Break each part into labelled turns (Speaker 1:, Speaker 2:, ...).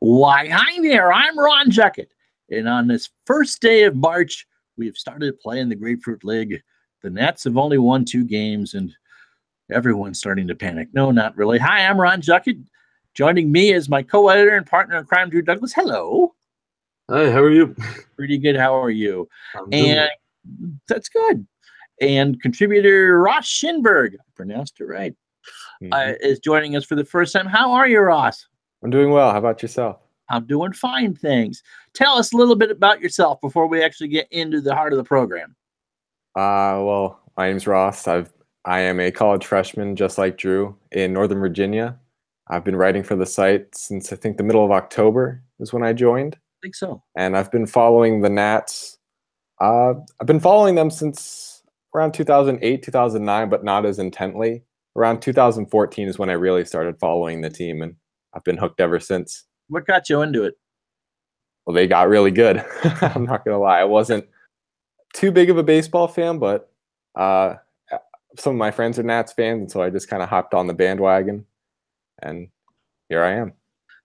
Speaker 1: Why, hi there, I'm Ron Juckett. And on this first day of March, we've started playing the Grapefruit League. The Nats have only won 2 games, and everyone's starting to panic. No, not really. Hi, I'm Ron Juckett. Joining me is my co-editor and partner in crime, Drew Douglas. Hello.
Speaker 2: Hi, how are you?
Speaker 1: Pretty good. How are you?
Speaker 2: I'm doing
Speaker 1: And that's good. And contributor Ross Shinberg, I pronounced it right, is joining us for the first time. How are you, Ross?
Speaker 2: I'm doing well. How about yourself?
Speaker 1: I'm doing fine, thanks. Tell us a little bit about yourself before we actually get into the heart of the program.
Speaker 2: Well, my name's Ross. I am a college freshman, just like Drew, in Northern Virginia. I've been writing for the site since I think the middle of October is when I joined.
Speaker 1: I think so.
Speaker 2: And I've been following the Nats. I've been following them since around 2008, 2009, but not as intently. Around 2014 is when I really started following the team, and I've been hooked ever since.
Speaker 1: What got you into it?
Speaker 2: Well, they got really good. I'm not going to lie. I wasn't too big of a baseball fan, but some of my friends are Nats fans, and so I just kind of hopped on the bandwagon, and here I am.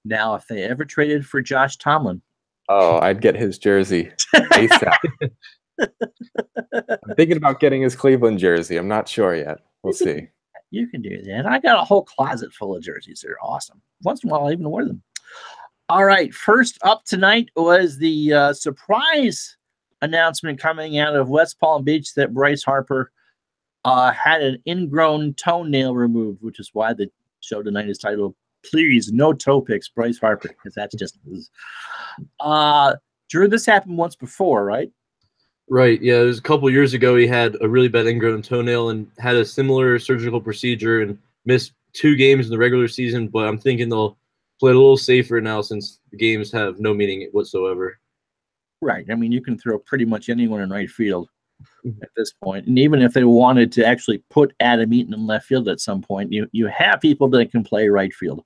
Speaker 1: Now, if they ever traded for Josh Tomlin.
Speaker 2: Oh, I'd get his jersey ASAP. I'm thinking about getting his Cleveland jersey. I'm not sure yet. We'll see.
Speaker 1: You can do that. I got a whole closet full of jerseys. They're awesome. Once in a while, I even wear them. All right. First up tonight was the surprise announcement coming out of West Palm Beach that Bryce Harper had an ingrown toenail removed, which is why the show tonight is titled, Please, No Toe Pics, Bryce Harper, because that's just Drew, this happened once before, right?
Speaker 3: Right, yeah, it was a couple years ago. He had a really bad ingrown toenail and had a similar surgical procedure and missed 2 games in the regular season, but I'm thinking they'll play a little safer now since the games have no meaning whatsoever.
Speaker 1: Right, I mean, you can throw pretty much anyone in right field at this point, and even if they wanted to actually put Adam Eaton in left field at some point, you have people that can play right field.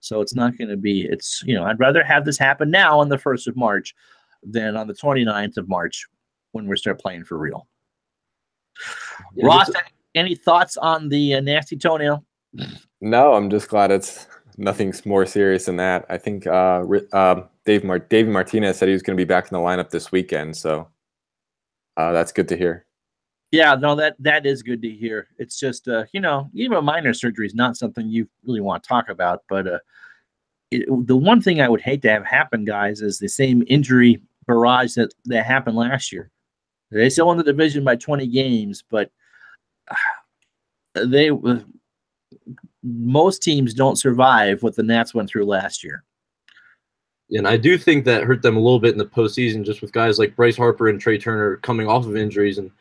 Speaker 1: So it's not going to be, I'd rather have this happen now on the 1st of March than on the 29th of March when we start playing for real. Yeah, Ross, any thoughts on the nasty toenail?
Speaker 2: No, I'm just glad it's nothing's more serious than that. I think David Martinez said he was going to be back in the lineup this weekend, so that's good to hear.
Speaker 1: Yeah, no, that is good to hear. It's just, even minor surgery is not something you really want to talk about. But the one thing I would hate to have happen, guys, is the same injury barrage that happened last year. They still won the division by 20 games, but most teams don't survive what the Nats went through last year.
Speaker 3: And I do think that hurt them a little bit in the postseason, just with guys like Bryce Harper and Trey Turner coming off of injuries, and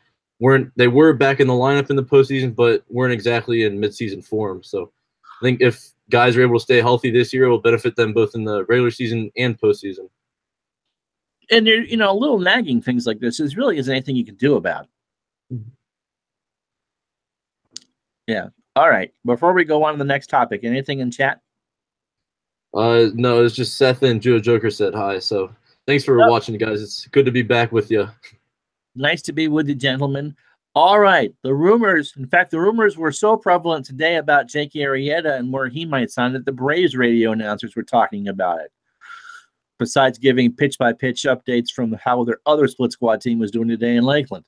Speaker 3: they were back in the lineup in the postseason, but weren't exactly in midseason form. So I think if guys are able to stay healthy this year, it will benefit them both in the regular season and postseason.
Speaker 1: And there, little nagging things like this really isn't anything you can do about. Yeah. All right. Before we go on to the next topic, anything in chat?
Speaker 3: No, it's just Seth and Joe Joker said hi. So thanks for watching, guys. It's good to be back with you.
Speaker 1: Nice to be with you, gentlemen. All right. The rumors were so prevalent today about Jake Arrieta and where he might sign that the Braves radio announcers were talking about it. Besides giving pitch-by-pitch updates from how their other split squad team was doing today in Lakeland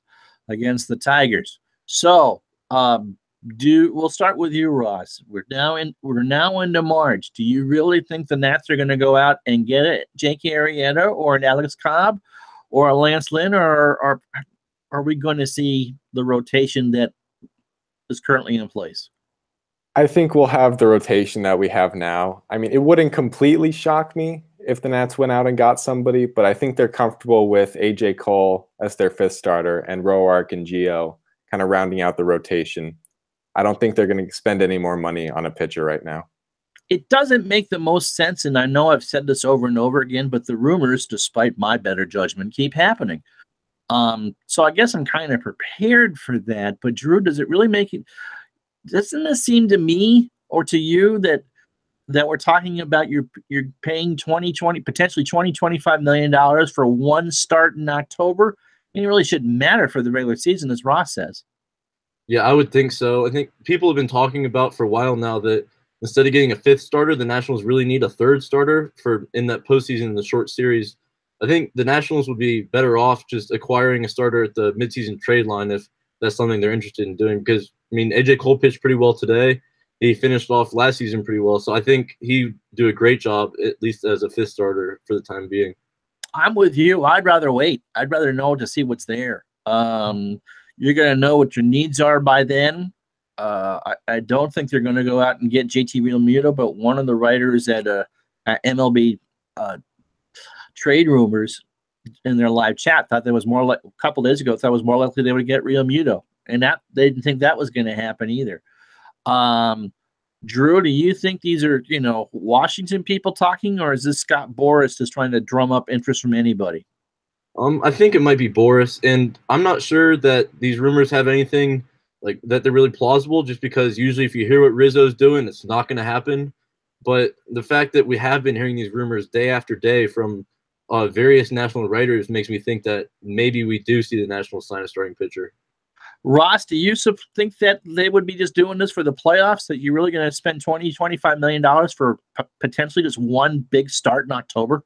Speaker 1: against the Tigers. So, we'll start with you, Ross. We're now into March. Do you really think the Nats are going to go out and get it, Jake Arrieta or an Alex Cobb or a Lance Lynn, or are we going to see the rotation that is currently in place?
Speaker 2: I think we'll have the rotation that we have now. I mean, it wouldn't completely shock me if the Nats went out and got somebody, but I think they're comfortable with A.J. Cole as their 5th starter and Roark and Gio kind of rounding out the rotation. I don't think they're going to spend any more money on a pitcher right now.
Speaker 1: It doesn't make the most sense, and I know I've said this over and over again, but the rumors, despite my better judgment, keep happening. So I guess I'm kind of prepared for that, but Drew, does it really make it? Doesn't it seem to me or to you that we're talking about you're paying potentially $25 million for one start in October? And it really shouldn't matter for the regular season, as Ross says.
Speaker 3: Yeah, I would think so. I think people have been talking about for a while now that instead of getting a fifth starter, the Nationals really need a third starter for in that postseason in the short series. I think the Nationals would be better off just acquiring a starter at the midseason trade line if that's something they're interested in doing. Because, I mean, AJ Cole pitched pretty well today. He finished off last season pretty well. So I think he'd do a great job, at least as a fifth starter for the time being.
Speaker 1: I'm with you. I'd rather wait. I'd rather know to see what's there. You're going to know what your needs are by then. I don't think they're going to go out and get JT Realmuto, but one of the writers at MLB trade rumors in their live chat thought there was more like a couple days ago, thought it was more likely they would get Realmuto, and that they didn't think that was going to happen either. Drew, do you think these are, Washington people talking, or is this Scott Boras just trying to drum up interest from anybody?
Speaker 3: I think it might be Boras, and I'm not sure that these rumors have anything like that they're really plausible, just because usually if you hear what Rizzo's doing, it's not going to happen. But the fact that we have been hearing these rumors day after day from various national writers makes me think that maybe we do see the Nationals sign a starting pitcher.
Speaker 1: Ross, do you think that they would be just doing this for the playoffs, that you're really going to spend $25 million for potentially just one big start in October?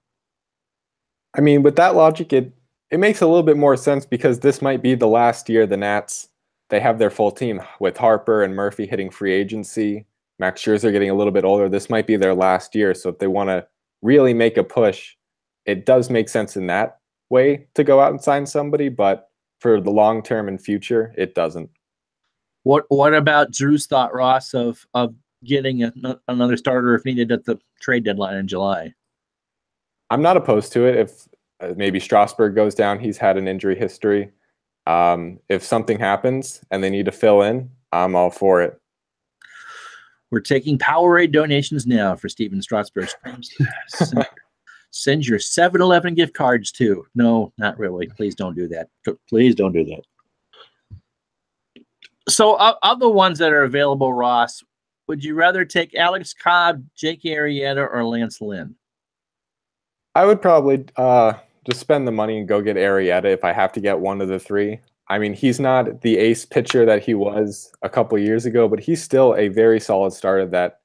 Speaker 2: I mean, with that logic, it makes a little bit more sense, because this might be the last year the Nats, they have their full team with Harper and Murphy hitting free agency. Max Scherzer getting a little bit older. This might be their last year. So if they want to really make a push, it does make sense in that way to go out and sign somebody. But for the long term and future, it doesn't.
Speaker 1: What about Drew's thought, Ross, of getting another starter if needed at the trade deadline in July?
Speaker 2: I'm not opposed to it. If maybe Strasburg goes down, he's had an injury history. If something happens and they need to fill in, I'm all for it.
Speaker 1: We're taking Powerade donations now for Steven Strasburg's claims. Send your 7-Eleven gift cards too. No, not really. Please don't do that. Please don't do that. So of the ones that are available, Ross, would you rather take Alex Cobb, Jake Arrieta, or Lance Lynn?
Speaker 2: I would probably just spend the money and go get Arrieta if I have to get one of the three. I mean, he's not the ace pitcher that he was a couple years ago, but he's still a very solid starter that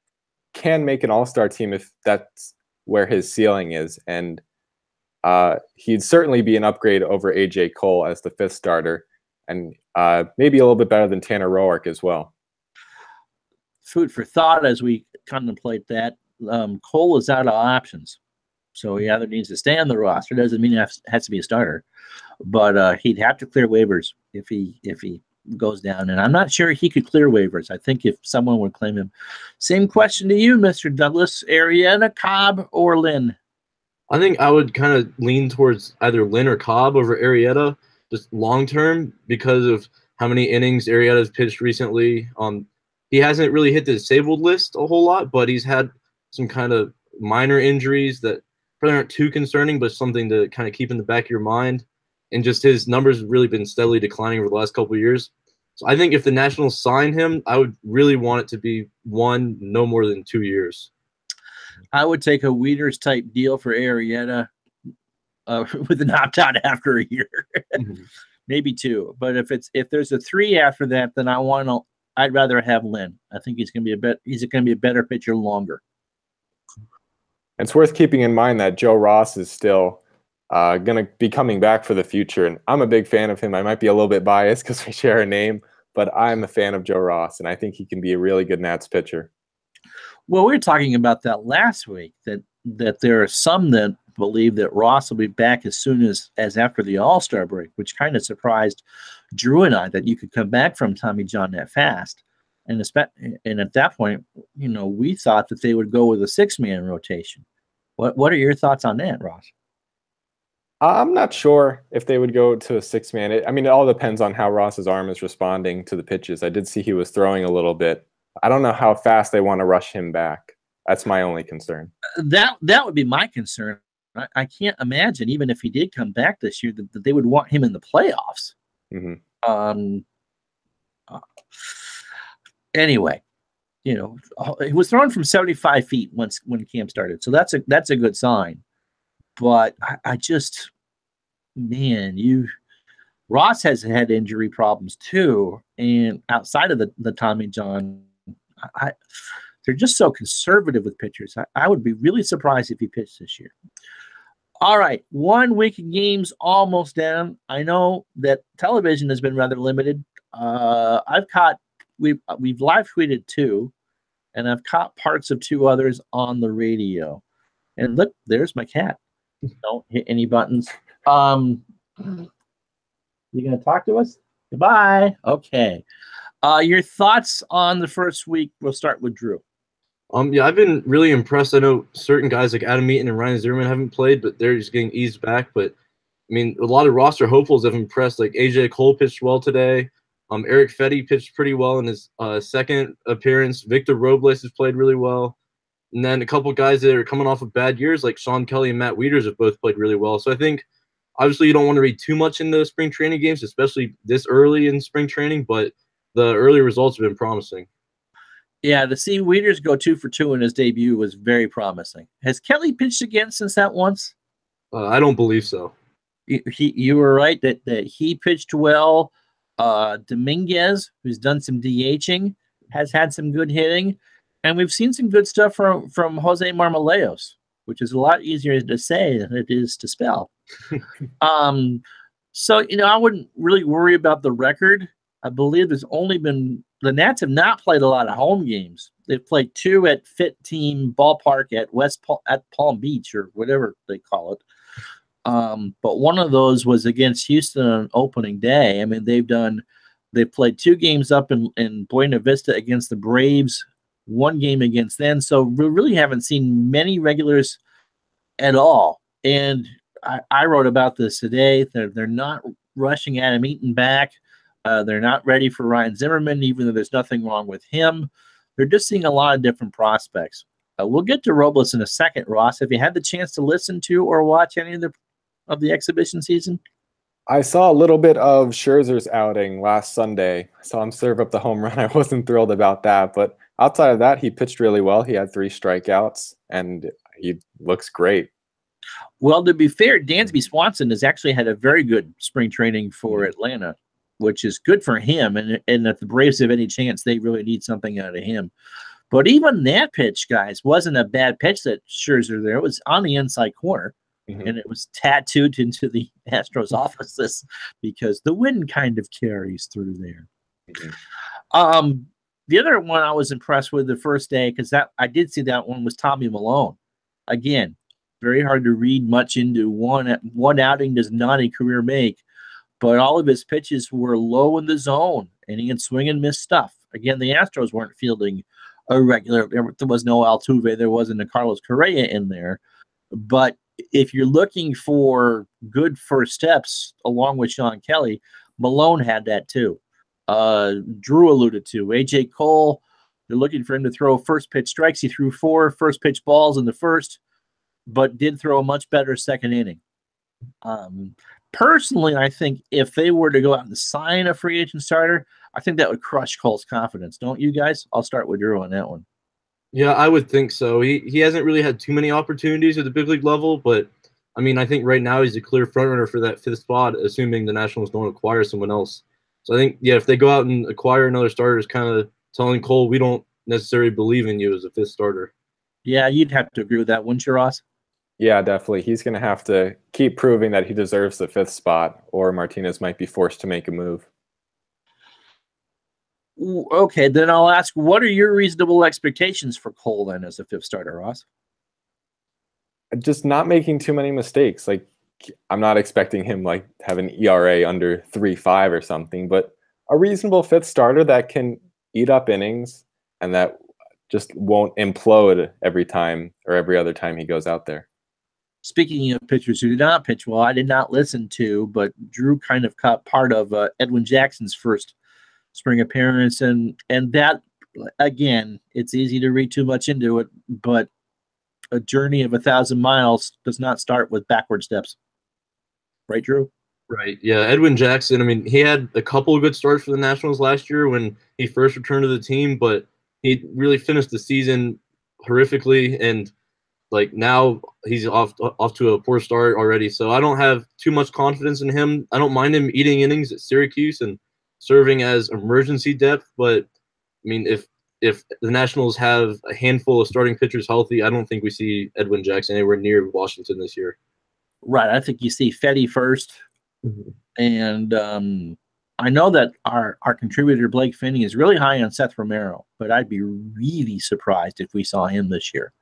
Speaker 2: can make an all-star team if that's where his ceiling is. And he'd certainly be an upgrade over AJ Cole as the fifth starter, and maybe a little bit better than Tanner Roark as well.
Speaker 1: Food for thought as we contemplate that. Cole is out of options, so he either needs to stay on the roster. Doesn't mean it has to be a starter, but he'd have to clear waivers if he goes down. And I'm not sure he could clear waivers. I think if someone would claim him. Same question to you, Mr. Douglas. Arrieta, Cobb, or Lynn?
Speaker 3: I think I would kind of lean towards either Lynn or Cobb over Arrieta, just long term, because of how many innings Arrieta's pitched recently. He hasn't really hit the disabled list a whole lot, but he's had some kind of minor injuries that probably aren't too concerning, but something to kind of keep in the back of your mind. And just his numbers have really been steadily declining over the last couple of years. So I think if the Nationals sign him, I would really want it to be no more than 2 years.
Speaker 1: I would take a Wieters type deal for Arrieta with an opt-out after a year, maybe 2. But if there's a 3 after that, then I'd rather have Lynn. I think he's going to be a better pitcher longer.
Speaker 2: It's worth keeping in mind that Joe Ross is still going to be coming back for the future, and I'm a big fan of him. I might be a little bit biased because we share a name, but I'm a fan of Joe Ross, and I think he can be a really good Nats pitcher.
Speaker 1: Well, we were talking about that last week, that there are some that believe that Ross will be back as soon as after the All-Star break, which kind of surprised Drew and I, that you could come back from Tommy John that fast. And at that point, we thought that they would go with a 6-man rotation. What are your thoughts on that, Ross?
Speaker 2: I'm not sure if they would go to a 6-man. I mean, it all depends on how Ross's arm is responding to the pitches. I did see he was throwing a little bit. I don't know how fast they want to rush him back. That's my only concern. That
Speaker 1: would be my concern. I can't imagine, even if he did come back this year, that they would want him in the playoffs. Mm-hmm. Anyway, he was thrown from 75 feet when camp started, so that's a good sign. But I just, Ross has had injury problems too, and outside of the Tommy John, they're just so conservative with pitchers. I would be really surprised if he pitched this year. All right, 1 week of games almost down. I know that television has been rather limited. We've live tweeted 2, and I've caught parts of 2 others on the radio. And look, there's my cat. Don't hit any buttons. You gonna talk to us? Goodbye. Okay. Your thoughts on the first week? We'll start with Drew.
Speaker 3: Yeah, I've been really impressed. I know certain guys like Adam Eaton and Ryan Zimmerman haven't played, but they're just getting eased back. But I mean, a lot of roster hopefuls have impressed. Like AJ Cole pitched well today. Eric Fetty pitched pretty well in his second appearance. Victor Robles has played really well. And then a couple guys that are coming off of bad years, like Sean Kelly and Matt Wieters, have both played really well. So I think, obviously, you don't want to read too much into spring training games, especially this early in spring training, but the early results have been promising.
Speaker 1: Yeah, to see Wieters go 2 for 2 in his debut was very promising. Has Kelly pitched again since that once?
Speaker 3: I don't believe so.
Speaker 1: You were right that he pitched well. Dominguez, who's done some DHing, has had some good hitting. And we've seen some good stuff from Jose Marmoleos, which is a lot easier to say than it is to spell. So, I wouldn't really worry about the record. I believe there's only been – the Nats have not played a lot of home games. They've played 2 at Fit Team Ballpark at Palm Beach or whatever they call it. But one of those was against Houston on opening day. I mean, they've played 2 games up in Buena Vista against the Braves, 1 game against them. So we really haven't seen many regulars at all. And I wrote about this today. They're not rushing Adam Eaton back. They're not ready for Ryan Zimmerman, even though there's nothing wrong with him. They're just seeing a lot of different prospects. We'll get to Robles in a second, Ross. Have you had the chance to listen to or watch any of the exhibition season?
Speaker 2: I saw a little bit of Scherzer's outing last Sunday. I saw him serve up the home run. I wasn't thrilled about that, but outside of that, he pitched really well. He had 3 strikeouts, and he looks great.
Speaker 1: Well, to be fair, Dansby Swanson has actually had a very good spring training for Atlanta, which is good for him. And if the Braves have any chance, they really need something out of him. But even that pitch, guys, wasn't a bad pitch that Scherzer there. It was on the inside corner, and it was tattooed into the Astros offices because the wind kind of carries through there. The other one I was impressed with the first day, because I did see that one, was Tommy Milone. Again, very hard to read much into one outing does not a career make, but all of his pitches were low in the zone, and he had swing and miss stuff. Again, the Astros weren't fielding a regular. There was no Altuve, there wasn't a Carlos Correa in there. But if you're looking for good first steps, along with Sean Kelly, Milone had that too. Drew alluded to AJ Cole. They're looking for him to throw first pitch strikes. He threw 4 first pitch balls in the first, but did throw a much better second inning. Personally, I think if they were to go out and sign a free agent starter, I think that would crush Cole's confidence. Don't you guys? I'll start with Drew on that one.
Speaker 3: Yeah, I would think so. He hasn't really had too many opportunities at the big league level, but I mean, I think right now he's a clear frontrunner for that 5th spot, assuming the Nationals don't acquire someone else. So I think, yeah, if they go out and acquire another starter, it's kind of telling Cole, we don't necessarily believe in you as a 5th starter.
Speaker 1: Yeah, you'd have to agree with that, wouldn't you, Ross?
Speaker 2: Yeah, definitely. He's going to have to keep proving that he deserves the 5th spot, or Martinez might be forced to make a move.
Speaker 1: Okay, then I'll ask, what are your reasonable expectations for Cole then as a 5th starter, Ross?
Speaker 2: Just not making too many mistakes. Like, I'm not expecting him like have an ERA under 3.5 or something, but a reasonable 5th starter that can eat up innings and that just won't implode every time or every other time he goes out there.
Speaker 1: Speaking of pitchers who did not pitch well, I did not listen to, but Drew kind of caught part of Edwin Jackson's first spring appearance, and that, again, it's easy to read too much into it, but a journey of 1,000 miles does not start with backward steps. Right, Drew?
Speaker 3: Right. Yeah, Edwin Jackson, I mean, he had a couple of good starts for the Nationals last year when he first returned to the team, but he really finished the season horrifically, and like now he's off to a poor start already. So I don't have too much confidence in him. I don't mind him eating innings at Syracuse and serving as emergency depth, but I mean, if if the Nationals have a handful of starting pitchers healthy, I don't think we see Edwin Jackson anywhere near Washington this year.
Speaker 1: Right. I think you see Fetty first.
Speaker 3: Mm-hmm.
Speaker 1: And I know that our contributor, Blake Finney, is really high on Seth Romero, but I'd be really surprised if we saw him this year.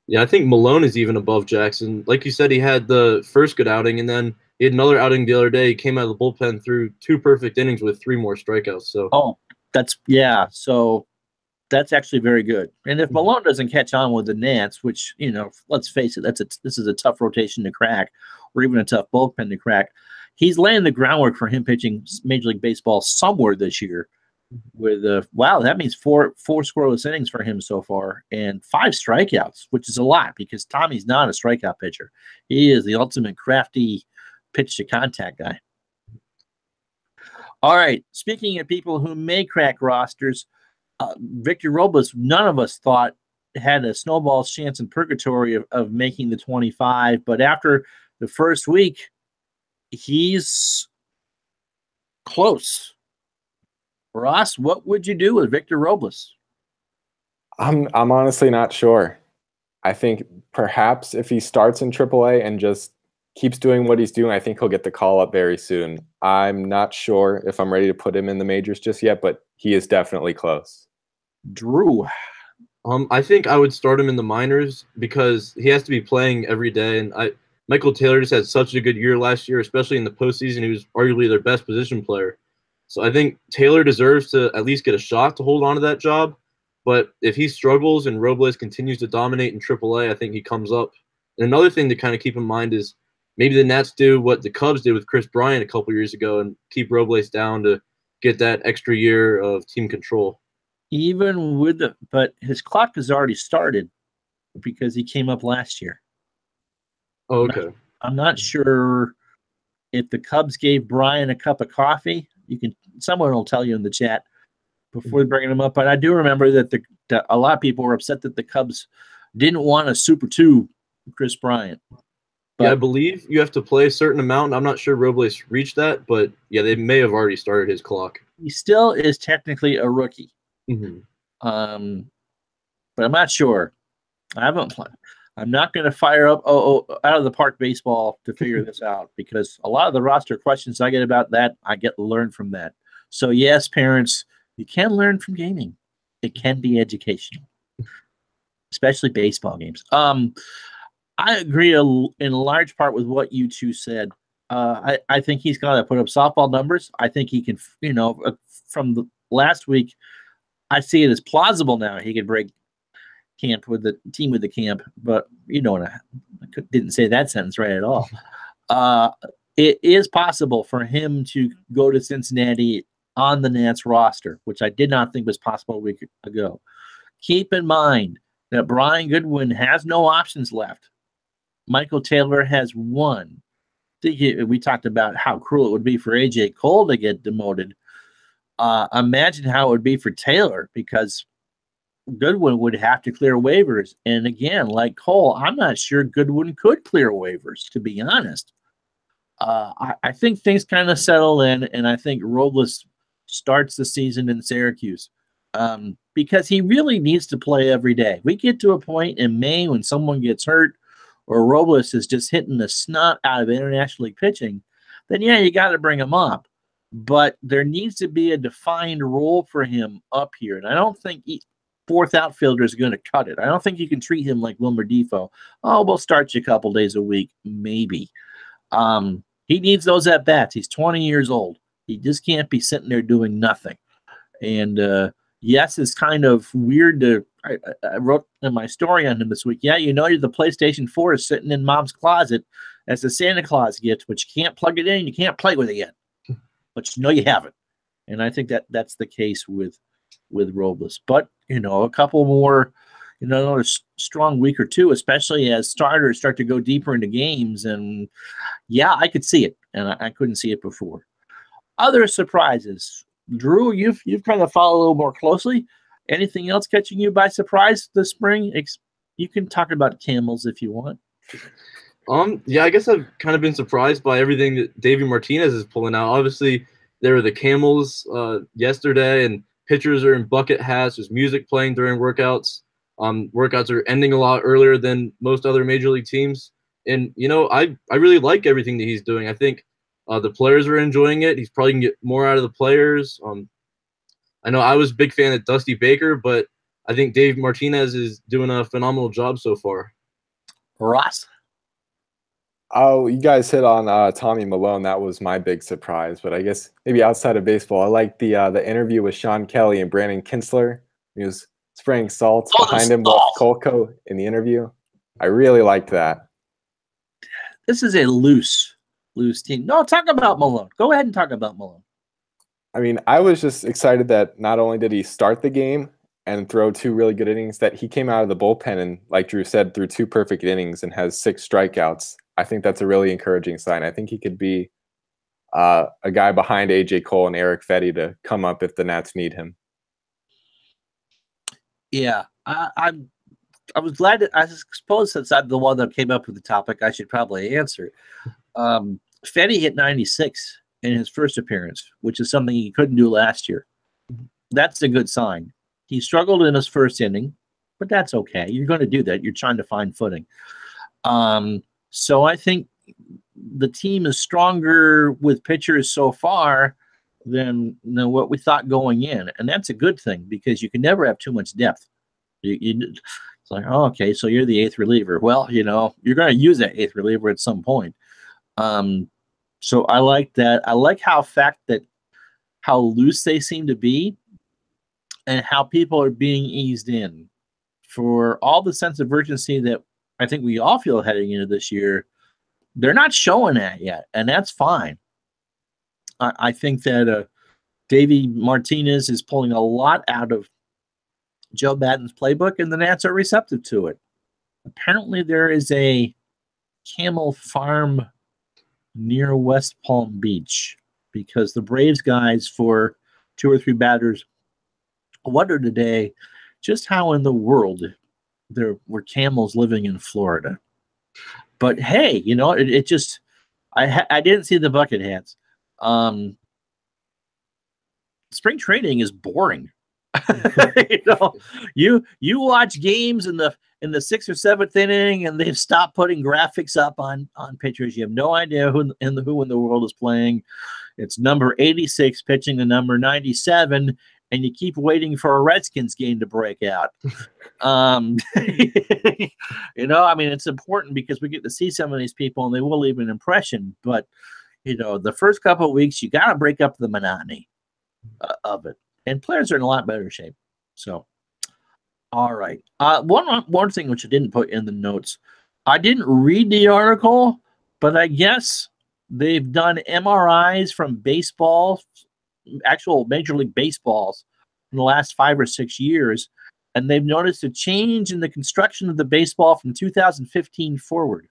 Speaker 3: Yeah, I think Malone is even above Jackson. Like you said, he had the first good outing, and then he had another outing the other day. He came out of the bullpen through 2 perfect innings with 3 more strikeouts. So,
Speaker 1: so that's actually very good. And if Malone doesn't catch on with the Nats, which, let's face it, this is a tough rotation to crack, or even a tough bullpen to crack. He's laying the groundwork for him pitching Major League Baseball somewhere this year. With that means four scoreless innings for him so far, and 5 strikeouts, which is a lot because Tommy's not a strikeout pitcher. He is the ultimate crafty pitch to contact guy. All right, speaking of people who may crack rosters, Victor Robles, none of us thought had a snowball's chance in purgatory of making the 25, but after the first week, he's close. Ross, what would you do with Victor Robles?
Speaker 2: I'm honestly not sure. I think perhaps if he starts in AAA and just keeps doing what he's doing, I think he'll get the call up very soon. I'm not sure if I'm ready to put him in the majors just yet, but he is definitely close.
Speaker 1: Drew.
Speaker 3: I think I would start him in the minors because he has to be playing every day. And Michael Taylor just had such a good year last year, especially in the postseason. He was arguably their best position player. So I think Taylor deserves to at least get a shot to hold on to that job. But if he struggles and Robles continues to dominate in AAA, I think he comes up. And another thing to kind of keep in mind is maybe the Nats do what the Cubs did with Chris Bryant a couple years ago and keep Robles down to get that extra year of team control.
Speaker 1: But his clock has already started because he came up last year.
Speaker 3: Oh, okay.
Speaker 1: I'm not sure if the Cubs gave Brian a cup of coffee. Someone will tell you in the chat before bringing him up. But I do remember that a lot of people were upset that the Cubs didn't want a Super 2 Chris Bryant.
Speaker 3: Yeah, I believe you have to play a certain amount. I'm not sure Robles reached that, but yeah, they may have already started his clock.
Speaker 1: He still is technically a rookie.
Speaker 3: Mm-hmm.
Speaker 1: But I'm not sure. I haven't played. I'm not going to fire up out of the park baseball to figure this out because a lot of the roster questions I get about that, I get learned from that. So yes, parents, you can learn from gaming. It can be educational, especially baseball games. I agree in large part with what you two said. I think he's got to put up softball numbers. I think he can, from the last week, I see it as plausible now. He could break camp with the team with the camp, but I didn't say that sentence right at all. It is possible for him to go to Cincinnati on the Nats roster, which I did not think was possible a week ago. Keep in mind that Brian Goodwin has no options left. Michael Taylor has one. We talked about how cruel it would be for AJ Cole to get demoted. Imagine how it would be for Taylor because Goodwin would have to clear waivers. And again, like Cole, I'm not sure Goodwin could clear waivers, to be honest. I think things kind of settle in, and I think Robles starts the season in Syracuse because he really needs to play every day. We get to a point in May when someone gets hurt or Robles is just hitting the snot out of International League pitching, then yeah, you got to bring him up. But there needs to be a defined role for him up here. And I don't think fourth outfielder is going to cut it. I don't think you can treat him like Wilmer Defoe. Oh, we'll start you a couple days a week, maybe. He needs those at-bats. He's 20 years old. He just can't be sitting there doing nothing. And yes, it's kind of weird to I wrote in my story on him this week. Yeah, the PlayStation 4 is sitting in mom's closet as a Santa Claus gift, but you can't plug it in. You can't play with it yet. But you have it. And I think that's the case with Robles. But, a couple more, another strong week or two, especially as starters start to go deeper into games. And, yeah, I could see it. And I couldn't see it before. Other surprises. Drew, you've kind of followed a little more closely. Anything else catching you by surprise this spring? You can talk about Camels if you want.
Speaker 3: Yeah, I guess I've kind of been surprised by everything that Davey Martinez is pulling out. Obviously, there were the Camels yesterday, and Pitchers are in bucket hats. There's music playing during workouts. Workouts are ending a lot earlier than most other major league teams. And, I really like everything that he's doing. I think the players are enjoying it. He's probably going to get more out of the players. I know I was a big fan of Dusty Baker, but I think Dave Martinez is doing a phenomenal job so far.
Speaker 1: Ross?
Speaker 2: Oh, you guys hit on Tommy Malone. That was my big surprise. But I guess maybe outside of baseball, I like the interview with Sean Kelly and Brandon Kinsler. He was spraying salt behind him with Colco in the interview. I really liked that.
Speaker 1: This is a loose team. No, talk about Malone. Go ahead and talk about Malone.
Speaker 2: I mean, I was just excited that not only did he start the game and throw 2 really good innings, that he came out of the bullpen and, like Drew said, threw 2 perfect innings and has 6 strikeouts. I think that's a really encouraging sign. I think he could be a guy behind A.J. Cole and Eric Fetty to come up if the Nats need him.
Speaker 1: Yeah, I was glad that, I suppose since I'm the one that came up with the topic, I should probably answer. Fetty hit 96 in his first appearance, which is something he couldn't do last year. That's a good sign. He struggled in his first inning, but that's okay. You're going to do that. You're trying to find footing. So I think the team is stronger with pitchers so far than what we thought going in. And that's a good thing because you can never have too much depth. It's like, oh, okay, so you're the 8th reliever. Well, you're going to use that 8th reliever at some point. So I like that. I like how loose they seem to be and how people are being eased in for all the sense of urgency that I think we all feel heading into this year. They're not showing that yet, and that's fine. I think that Davey Martinez is pulling a lot out of Joe Maddon's playbook, and the Nats are receptive to it. Apparently, there is a camel farm near West Palm Beach because the Braves guys, for 2 or 3 batters, wondered today just how in the world there were camels living in Florida. But hey, it just I didn't see the bucket hats. Spring training is boring. You watch games in the 6th or 7th inning, and they've stopped putting graphics up on pitchers. You have no idea who in the world is playing. It's number 86 pitching the number 97, and you keep waiting for a Redskins game to break out. It's important because we get to see some of these people, and they will leave an impression. But the first couple of weeks, you got to break up the monotony of it. And players are in a lot better shape. So, all right. One thing which I didn't put in the notes, I didn't read the article, but I guess they've done MRIs from baseball, actual Major League Baseballs, in the last 5 or 6 years, and they've noticed a change in the construction of the baseball from 2015 forward.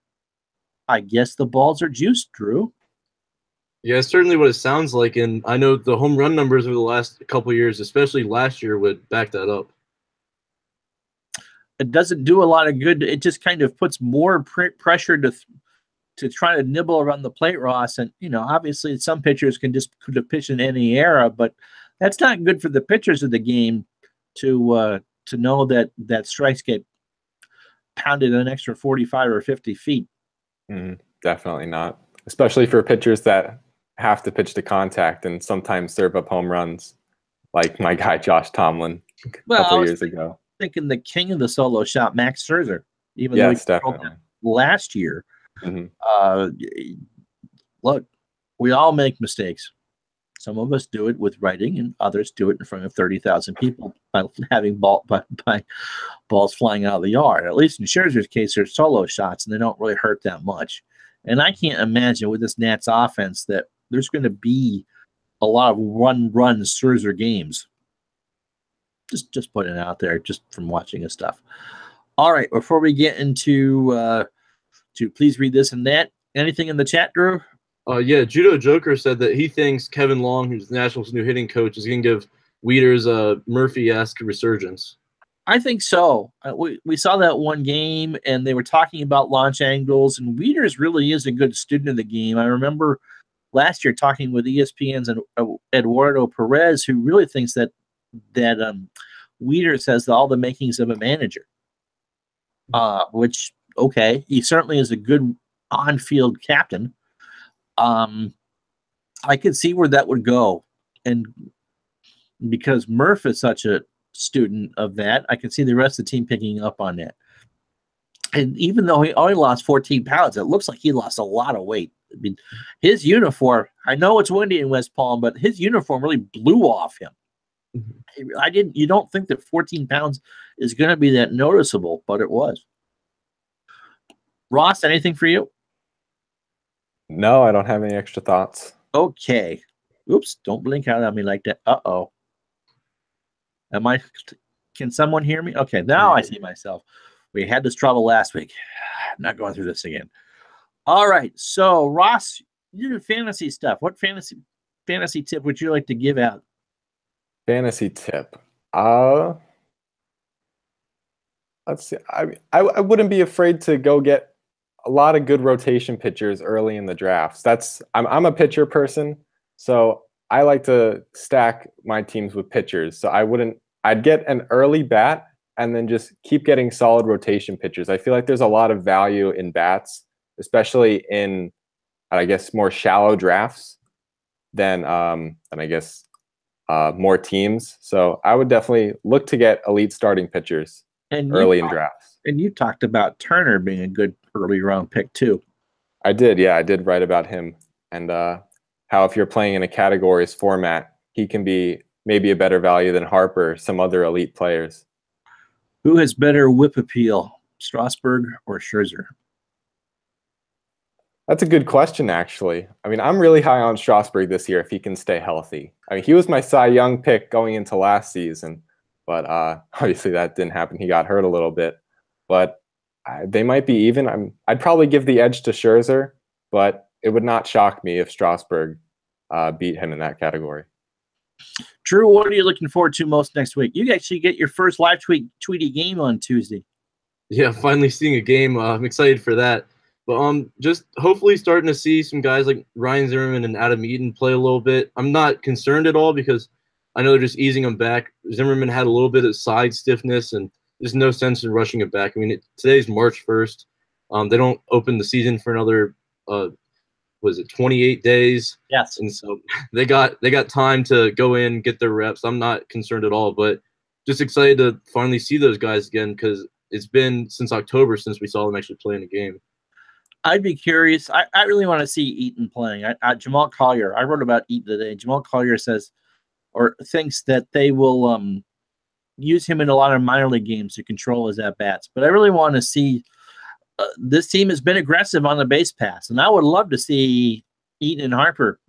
Speaker 1: I guess the balls are juiced, Drew.
Speaker 3: Yeah, it's certainly what it sounds like, and I know the home run numbers over the last couple of years, especially last year, would back that up.
Speaker 1: It doesn't do a lot of good. It just kind of puts more pressure to try to nibble around the plate, Ross. And obviously, some pitchers could have pitched in any era, but that's not good for the pitchers of the game to know that strikes get pounded an extra 45 or 50 feet.
Speaker 2: Definitely not, especially for pitchers that have to pitch to contact and sometimes serve up home runs, like my guy Josh Tomlin a couple years ago.
Speaker 1: Thinking the king of the solo shot, Max Scherzer, even
Speaker 2: though he
Speaker 1: definitely last year. Look, we all make mistakes. Some of us do it with writing, and others do it in front of 30,000 people by having by balls flying out of the yard. At least in Scherzer's case, they're solo shots, and they don't really hurt that much. And I can't imagine with this Nats offense that there's going to be a lot of run Scherzer games. Just putting it out there, just from watching his stuff. All right, before we get into to please read this and that, anything in the chat, Drew?
Speaker 3: Yeah, Judo Joker said that he thinks Kevin Long, who's the Nationals' new hitting coach, is going to give Wieters a Murphy-esque resurgence.
Speaker 1: I think so. We saw that one game, and they were talking about launch angles, and Wieters really is a good student of the game. I remember last year talking with ESPN's and Eduardo Perez, who really thinks that that Wieters has all the makings of a manager. Which, okay, he certainly is a good on-field captain. I could see where that would go. And because Murph is such a student of that, I can see the rest of the team picking up on that. And even though he only lost 14 pounds, it looks like he lost a lot of weight. I mean, his uniform, I know it's windy in West Palm, but his uniform really blew off him. You don't think that 14 pounds is going to be that noticeable, but it was. Ross, anything for you?
Speaker 2: No, I don't have any extra thoughts.
Speaker 1: Okay. Oops, don't blink out at me like that. Uh-oh. Can someone hear me? Okay, now I see myself. We had this trouble last week. I'm not going through this again. All right, so Ross, you do fantasy stuff. What fantasy tip would you like to give out?
Speaker 2: Fantasy tip. Let's see. I wouldn't be afraid to go get a lot of good rotation pitchers early in the drafts. I'm a pitcher person, so I like to stack my teams with pitchers. So I'd get an early bat and then just keep getting solid rotation pitchers. I feel like there's a lot of value in bats, especially in, I guess, more shallow drafts than I guess more teams. So I would definitely look to get elite starting pitchers early in drafts.
Speaker 1: And you talked about Turner being a good early round pick too.
Speaker 2: I did, yeah. I did write about him and how if you're playing in a categories format, he can be maybe a better value than Harper, some other elite players.
Speaker 1: Who has better whip appeal, Strasburg or Scherzer?
Speaker 2: That's a good question, actually. I mean, I'm really high on Strasburg this year if he can stay healthy. I mean, he was my Cy Young pick going into last season, but obviously that didn't happen. He got hurt a little bit, but they might be even. I'd probably give the edge to Scherzer, but it would not shock me if Strasburg beat him in that category.
Speaker 1: Drew, what are you looking forward to most next week? You actually get your first live tweety game on Tuesday.
Speaker 3: Yeah, finally seeing a game. I'm excited for that. But just hopefully starting to see some guys like Ryan Zimmerman and Adam Eaton play a little bit. I'm not concerned at all because I know they're just easing them back. Zimmerman had a little bit of side stiffness, and there's no sense in rushing it back. I mean, today's March 1st. They don't open the season for another 28 days?
Speaker 1: Yes.
Speaker 3: And so they got time to go in, get their reps. I'm not concerned at all, but just excited to finally see those guys again because it's been since October since we saw them actually play in a game.
Speaker 1: I'd be curious. I really want to see Eaton playing. Jamal Collier, I wrote about Eaton today. Jamal Collier says or thinks that they will use him in a lot of minor league games to control his at-bats. But I really want to see this team has been aggressive on the base pass, and I would love to see Eaton and Harper,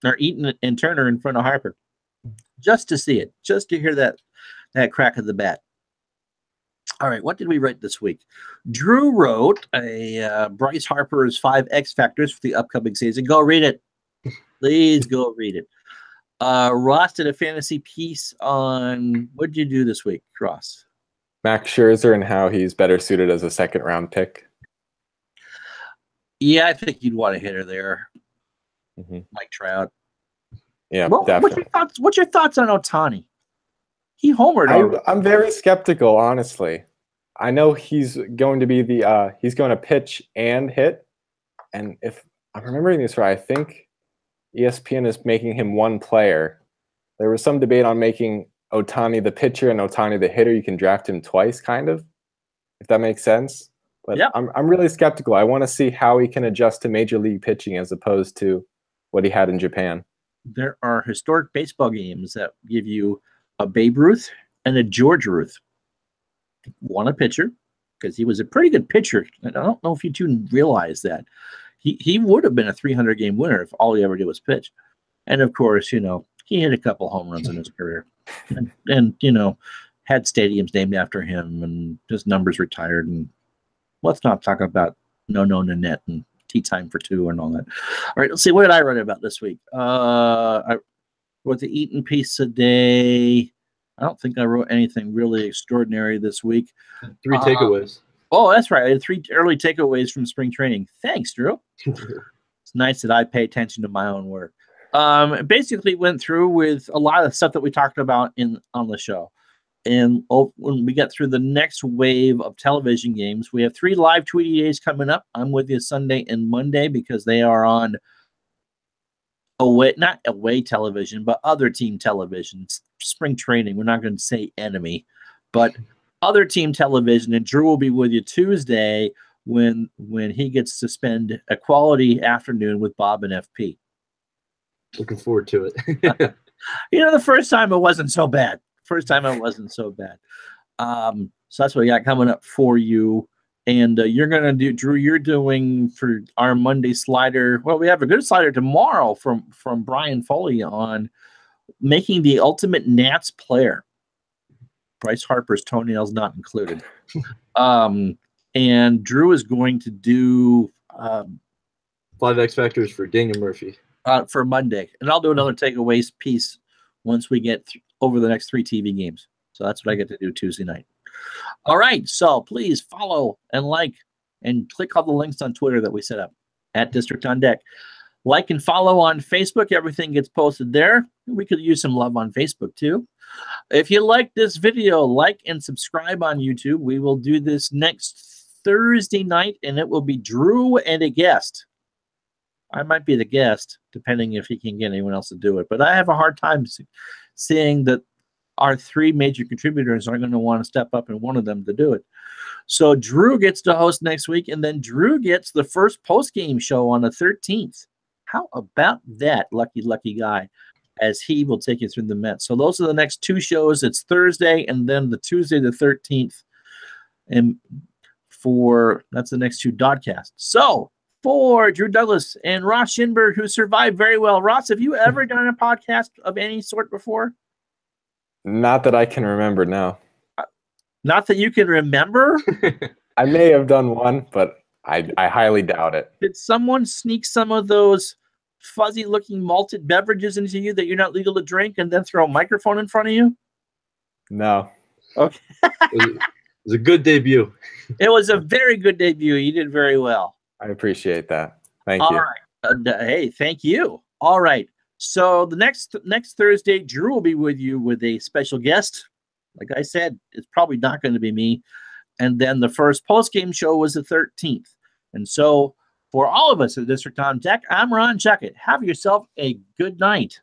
Speaker 1: or Eaton and Turner in front of Harper, just to see it, just to hear that crack of the bat. All right, what did we write this week? Drew wrote a Bryce Harper's 5 X Factors for the upcoming season. Go read it. Please go read it. Ross did a fantasy piece on, what did you do this week, Ross?
Speaker 2: Max Scherzer and how he's better suited as a second-round pick.
Speaker 1: Yeah, I think you'd want a hitter there. Mike Trout.
Speaker 2: Yeah,
Speaker 1: well,
Speaker 2: definitely.
Speaker 1: What's your thoughts on Ohtani? He homered.
Speaker 2: I'm very skeptical, honestly. I know he's going to be he's going to pitch and hit. And if I'm remembering this right, I think ESPN is making him one player. There was some debate on making Ohtani the pitcher and Ohtani the hitter. You can draft him twice, kind of, if that makes sense. But yep. I'm really skeptical. I want to see how he can adjust to major league pitching as opposed to what he had in Japan.
Speaker 1: There are historic baseball games that give you a Babe Ruth and a George Ruth. One a pitcher, because he was a pretty good pitcher. I don't know if you two realize that. He would have been a 300-game winner if all he ever did was pitch. And, of course, he hit a couple home runs in his career. And had stadiums named after him and his numbers retired. And let's not talk about No Nanette and Tea Time for Two and all that. All right, let's see. What did I write about this week? I wrote the Eaton piece today. I don't think I wrote anything really extraordinary this week.
Speaker 3: 3 takeaways.
Speaker 1: Oh, that's right. I had 3 early takeaways from spring training. Thanks, Drew. It's nice that I pay attention to my own work. Basically went through with a lot of stuff that we talked about on the show. And when we get through the next wave of television games, we have 3 live Tweety days coming up. I'm with you Sunday and Monday because they are on not away television, but other team television, spring training. We're not going to say enemy, but other team television. And Drew will be with you Tuesday when he gets to spend a quality afternoon with Bob and FP.
Speaker 3: Looking forward to it.
Speaker 1: The first time it wasn't so bad. So that's what we got coming up for you. And you're going to do, Drew, you're doing for our Monday slider. Well, we have a good slider tomorrow from Brian Foley on making the ultimate Nats player. Bryce Harper's toenails not included. And Drew is going to do
Speaker 3: 5 X Factors for Daniel Murphy.
Speaker 1: For Monday. And I'll do another takeaways piece once we get over the next 3 TV games. So that's what I get to do Tuesday night. All right. So please follow and like and click all the links on Twitter that we set up at District on Deck. Like and follow on Facebook. Everything gets posted there. We could use some love on Facebook too. If you like this video, like and subscribe on YouTube. We will do this next Thursday night, and it will be Drew and a guest. I might be the guest, depending if he can get anyone else to do it. But I have a hard time seeing that our 3 major contributors are going to want to step up and one of them to do it. So Drew gets to host next week, and then Drew gets the first post-game show on the 13th. How about that, lucky guy, as he will take you through the Mets. So those are the next 2 shows. It's Thursday and then the Tuesday the 13th. And that's the next 2 DodCasts. So for Drew Douglas and Ross Shinberg, who survived very well. Ross, have you ever done a podcast of any sort before?
Speaker 2: Not that I can remember, no.
Speaker 1: Not that you can remember?
Speaker 2: I may have done one, but I highly doubt it.
Speaker 1: Did someone sneak some of those fuzzy-looking malted beverages into you that you're not legal to drink and then throw a microphone in front of you?
Speaker 2: No.
Speaker 1: Okay.
Speaker 3: It was a good debut.
Speaker 1: It was a very good debut. You did very well.
Speaker 2: I appreciate that. Thank you.
Speaker 1: All right. Hey, thank you. All right. So the next Thursday, Drew will be with you with a special guest. Like I said, it's probably not going to be me. And then the first post-game show was the 13th. And so for all of us at District on Deck, I'm Ron Juckett. Have yourself a good night.